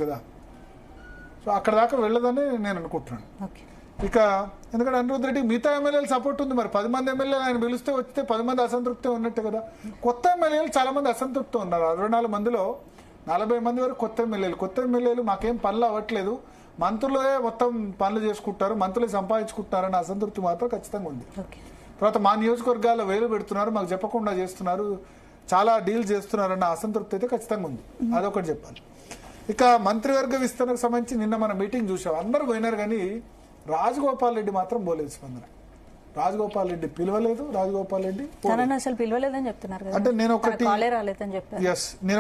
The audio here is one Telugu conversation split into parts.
కదా. సో అక్కడ దాకా వెళ్ళదని నేను అనుకుంటున్నాను. ఇక ఎందుకంటే అనిరుద్ధ్ రెడ్డి మిగతా ఎమ్మెల్యేలు సపోర్ట్ ఉంది. మరి 10 మంది ఎమ్మెల్యేలు ఆయన పిలిస్తే వస్తే 10 మంది అసంతృప్తి ఉన్నట్టే కదా. కొత్త ఎమ్మెల్యేలు చాలా మంది అసంతృప్తి ఉన్నారు. 64 మందిలో 40 మంది వరకు కొత్త ఎమ్మెల్యేలు మాకేం పనులు అవ్వట్లేదు, మంత్రులే మొత్తం పనులు చేసుకుంటారు, మంత్రులే సంపాదించుకుంటున్నారన్న అసంతృప్తి మాత్రం ఖచ్చితంగా ఉంది. తర్వాత మా నియోజకవర్గాల్లో వేలు పెడుతున్నారు, మాకు చెప్పకుండా చేస్తున్నారు, చాలా డీల్ చేస్తున్నారన్న అసంతృప్తి అయితే ఖచ్చితంగా ఉంది. అదొకటి చెప్పాలి. ఇక మంత్రివర్గ విస్తరణకు సంబంధించి నిన్న మన మీటింగ్ చూసాం, అందరూ పోయినారు కానీ రాజగోపాల్ రెడ్డి మాత్రం పోలేదు స్పందన. రాజగోపాల్ రెడ్డి పిలవలేదు, రాజగోపాల్ రెడ్డి అసలు పిలవలేదని చెప్తున్నారు. అంటే నేను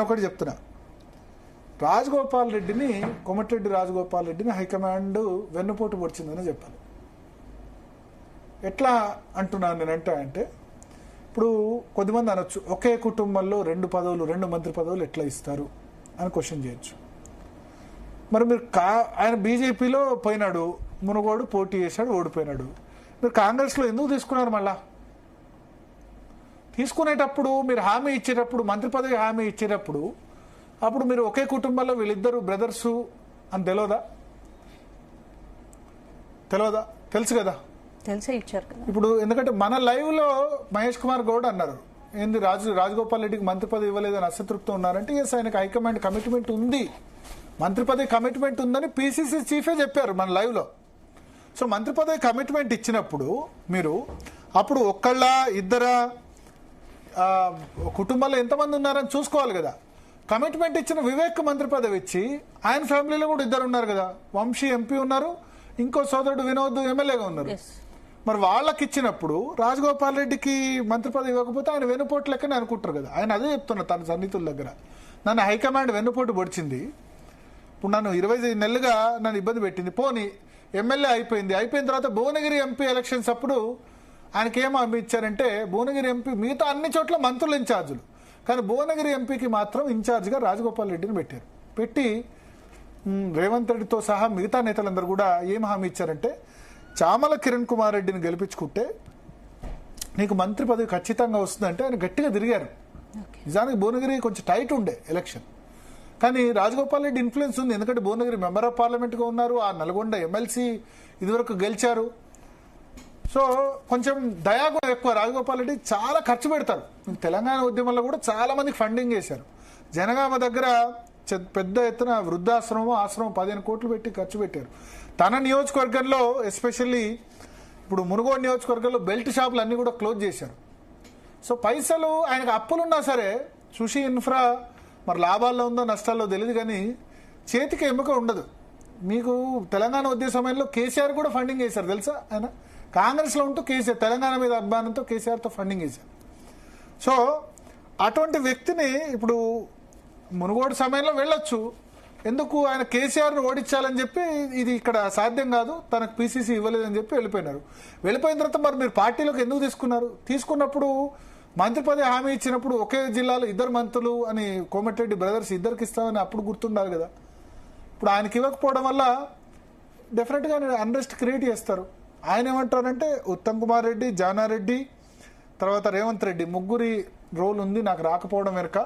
ఒకటి చెప్తున్నా, రాజగోపాల్ రెడ్డిని, కోమటిరెడ్డి రాజగోపాల్ రెడ్డిని హైకమాండ్ వెన్నుపోటు పొడిచిందని చెప్పాలి. ఎట్లా అంటున్నాను నేనంటే అంటే ఇప్పుడు కొద్దిమంది అనొచ్చు, ఒకే కుటుంబంలో 2 మంత్రి పదవులు ఎట్లా ఇస్తారు అని క్వశ్చన్ చేయొచ్చు. మరి మీరు ఆయన బీజేపీలో పోయినాడు, మునుగోడు పోటీ చేశాడు, ఓడిపోయినాడు. మీరు కాంగ్రెస్లో ఎందుకు తీసుకున్నారు? మళ్ళా తీసుకునేటప్పుడు మీరు హామీ ఇచ్చేటప్పుడు, మంత్రి పదవి హామీ ఇచ్చేటప్పుడు అప్పుడు మీరు ఒకే కుటుంబంలో వీళ్ళిద్దరు బ్రదర్సు అని తెలియదా? తెలుసు కదా, తెలిసే ఇచ్చారు కదా. ఇప్పుడు ఎందుకంటే మన లైవ్ లో మహేష్ కుమార్ గౌడ్ అన్నారు, ఏంది రాజగోపాల్ రెడ్డికి మంత్రి పదవి ఇవ్వలేదని అసంతృప్తి ఉన్నారంటే ఎస్, ఆయనకు హైకమాండ్ కమిట్మెంట్ ఉంది, మంత్రి పదవి కమిట్మెంట్ ఉందని పిసిసి చీఫే చెప్పారు మన లైవ్ లో. సో మంత్రి పదవి కమిట్మెంట్ ఇచ్చినప్పుడు మీరు అప్పుడు ఒక్కళ్ళ ఇద్దరా కుటుంబాల్లో ఎంతమంది ఉన్నారని చూసుకోవాలి కదా. కమిట్మెంట్ ఇచ్చిన వివేక్ మంత్రి పదవి ఇచ్చి ఆయన ఫ్యామిలీలో కూడా 2 ఉన్నారు కదా, వంశీ ఎంపీ ఉన్నారు, ఇంకో సోదరుడు వినోద్ ఎమ్మెల్యేగా ఉన్నారు. మరి వాళ్ళకి ఇచ్చినప్పుడు రాజగోపాల్ రెడ్డికి మంత్రి పదవి ఇవ్వకపోతే ఆయన వెన్నుపోటు లెక్కనే అనుకుంటారు కదా. ఆయన అదే చెప్తున్నారు తన సన్నిహితుల దగ్గర, నన్ను హైకమాండ్ వెన్నుపోటు పొడిచింది, ఇప్పుడు నన్ను 25 నెలలుగా నన్ను ఇబ్బంది పెట్టింది, పోనీ ఎమ్మెల్యే అయిపోయిన తర్వాత భువనగిరి ఎంపీ ఎలక్షన్స్ అప్పుడు ఆయనకి ఏం హామీ ఇచ్చారంటే, భువనగిరి ఎంపీ మిగతా అన్ని చోట్ల మంత్రులు ఇన్ఛార్జులు, కానీ భువనగిరి ఎంపీకి మాత్రం ఇన్ఛార్జిగా రాజగోపాల్ రెడ్డిని పెట్టి రేవంత్ రెడ్డితో సహా మిగతా నేతలందరూ కూడా ఏం హామీ ఇచ్చారంటే, చామల కిరణ్ కుమార్ రెడ్డిని గెలిపించుకుంటే నీకు మంత్రి పదవి ఖచ్చితంగా వస్తుందంటే ఆయన గట్టిగా తిరిగారు. నిజానికి భువనగిరి కొంచెం టైట్ ఉండే ఎలక్షన్, కానీ రాజగోపాల్ రెడ్డి ఇన్ఫ్లుయెన్స్ ఉంది. ఎందుకంటే భువనగిరి మెంబర్ ఆఫ్ పార్లమెంట్గా ఉన్నారు, ఆ నల్గొండ ఎమ్మెల్సీ ఇదివరకు గెలిచారు. సో కొంచెం దయాగుణం ఎక్కువ. రాజగోపాల్ రెడ్డి చాలా ఖర్చు పెడతారు. తెలంగాణ ఉద్యమంలో కూడా చాలా మందికి ఫండింగ్ చేశారు. జనగామ దగ్గర పెద్ద ఎత్తున వృద్ధాశ్రమం, ఆశ్రమం 15 కోట్లు పెట్టి ఖర్చు పెట్టారు. తన నియోజకవర్గంలో ఎస్పెషల్లీ ఇప్పుడు మునుగోడు నియోజకవర్గంలో బెల్ట్ షాపులు అన్ని కూడా క్లోజ్ చేశారు. సో పైసలు ఆయనకు అప్పులున్నా సరే, సుషి ఇన్ఫ్రా మరి లాభాల్లో ఉందో నష్టాల్లో తెలియదు, కానీ చేతికి ఎముక ఉండదు. మీకు తెలంగాణ ఉద్యమ సమయంలో కేసీఆర్ కూడా ఫండింగ్ చేశారు తెలుసా. ఆయన కాంగ్రెస్లో ఉంటూ కేసీఆర్ తెలంగాణ మీద అభిమానంతో కేసీఆర్తో ఫండింగ్ చేశారు. సో అటువంటి వ్యక్తిని ఇప్పుడు మునుగోడు సమయంలో వెళ్ళొచ్చు, ఎందుకు ఆయన కేసీఆర్ను ఓడించాలని చెప్పి ఇది ఇక్కడ సాధ్యం కాదు, తనకు పీసీసీ ఇవ్వలేదని చెప్పి వెళ్ళిపోయినారు. వెళ్ళిపోయిన తర్వాత మరి మీరు పార్టీలోకి ఎందుకు తీసుకున్నప్పుడు మంత్రి పదవి హామీ ఇచ్చినప్పుడు ఒకే జిల్లాలో 2 మంత్రులు అని కోమటిరెడ్డి బ్రదర్స్ ఇద్దరికి ఇస్తామని అప్పుడు గుర్తుండాలి కదా. ఇప్పుడు ఆయనకి ఇవ్వకపోవడం వల్ల డెఫినెట్గా అన్రెస్ట్ క్రియేట్ చేస్తారు. ఆయన ఏమంటారంటే ఉత్తమ్ కుమార్ రెడ్డి, జానారెడ్డి, తర్వాత రేవంత్ రెడ్డి ముగ్గురి రోల్ ఉంది నాకు రాకపోవడం వెనుక.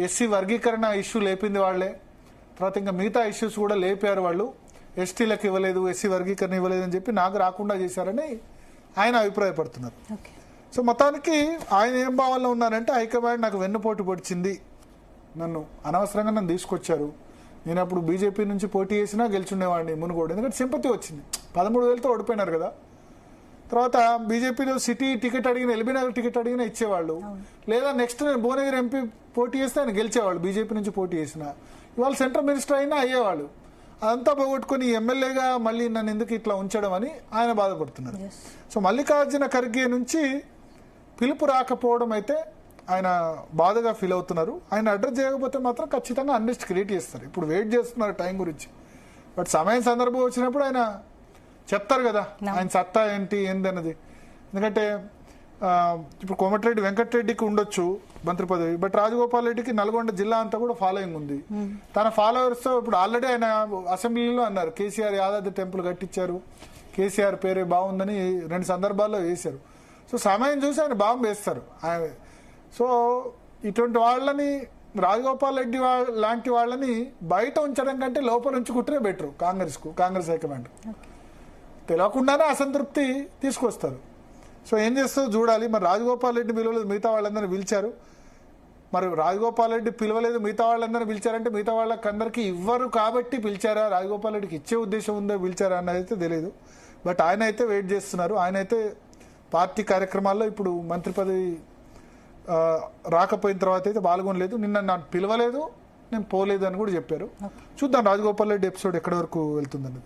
ఎస్సీ వర్గీకరణ ఇష్యూ లేపింది వాళ్లే, తర్వాత ఇంకా మిగతా ఇష్యూస్ కూడా లేపారు వాళ్ళు. ఎస్టీలకు ఇవ్వలేదు, ఎస్సీ వర్గీకరణ ఇవ్వలేదు అని చెప్పి నాకు రాకుండా చేశారని ఆయన అభిప్రాయపడుతున్నారు. సో మొత్తానికి ఆయన ఏం భావాల్లో ఉన్నారంటే, హైకమాండ్ నాకు వెన్నుపోటు పొడిచింది, అనవసరంగా నన్ను తీసుకొచ్చారు, నేను అప్పుడు బీజేపీ నుంచి పోటీ చేసినా గెలిచుండేవాడిని మునుగోడు, ఎందుకంటే సింపతి వచ్చింది, 13,000తో ఓడిపోయినారు కదా. తర్వాత బీజేపీలో సిటీ టికెట్ అడిగిన, ఎల్బీనగర్ టికెట్ అడిగినా ఇచ్చేవాళ్ళు, లేదా నెక్స్ట్ నేను భువనగిరి ఎంపీ పోటీ చేస్తే ఆయన గెలిచేవాళ్ళు, బీజేపీ నుంచి పోటీ చేసిన. ఇవాళ సెంట్రల్ మినిస్టర్ అయినా అయ్యేవాళ్ళు. అదంతా పోగొట్టుకుని ఎమ్మెల్యేగా మళ్ళీ నన్ను ఎందుకు ఇట్లా ఉంచడం అని ఆయన బాధపడుతున్నారు. సో మల్లికార్జున ఖర్గే నుంచి పిలుపు రాకపోవడం అయితే ఆయన బాధగా ఫీల్ అవుతున్నారు. ఆయన అడ్రస్ చేయకపోతే మాత్రం ఖచ్చితంగా అన్రెస్ట్ క్రియేట్ చేస్తారు. ఇప్పుడు వెయిట్ చేస్తున్నారు టైం గురించి, బట్ సమయం సందర్భం వచ్చినప్పుడు ఆయన చెప్తారు కదా ఆయన సత్తా ఏంటి అన్నది. ఎందుకంటే ఇప్పుడు కోమటిరెడ్డి వెంకటరెడ్డికి ఉండొచ్చు మంత్రి పదవి, బట్ రాజగోపాల్ రెడ్డికి నల్గొండ జిల్లా అంతా కూడా ఫాలోయింగ్ ఉంది. తన ఫాలోవర్స్ తో ఇప్పుడు ఆల్రెడీ ఆయన అసెంబ్లీలో అన్నారు, కేసీఆర్ యాదాద్రి టెంపుల్ కట్టించారు, కేసీఆర్ పేరే బాగుందని 2 సందర్భాల్లో వేశారు. సో సమయం చూసి ఆయన బాంబు వేస్తారు. సో ఇటువంటి వాళ్ళని రాజగోపాల్ రెడ్డి లాంటి వాళ్ళని బయట ఉంచడం కంటే లోపల ఉంచుకుంటేనే బెటర్ కాంగ్రెస్ హైకమాండ్. తెలియకుండానే అసంతృప్తి తీసుకొస్తారు. సో ఏం చేస్తారో చూడాలి. మరి రాజగోపాల్ రెడ్డి పిలవలేదు, మిగతా వాళ్ళందరినీ పిలిచారు. మరి రాజగోపాల్ రెడ్డి పిలవలేదు, మిగతా వాళ్ళందరినీ పిలిచారంటే మిగతా వాళ్ళకందరికీ ఇవ్వరు కాబట్టి పిలిచారా, రాజగోపాల్ రెడ్డికి ఇచ్చే ఉద్దేశం ఉందో పిలిచారా అన్నది అయితే తెలియదు. బట్ ఆయన అయితే వెయిట్ చేస్తున్నారు. ఆయన అయితే పార్టీ కార్యక్రమాల్లో ఇప్పుడు మంత్రి పదవి రాకపోయిన తర్వాత అయితే పాల్గొనలేదు. నిన్న నన్ను పిలవలేదు, నేను పోలేదు అని కూడా చెప్పారు. చూద్దాం రాజగోపాల్ రెడ్డి ఎపిసోడ్ ఎక్కడి వరకు వెళ్తుందని.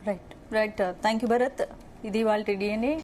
Right thank you Bharat. ఇది వాళ్ళ DNA.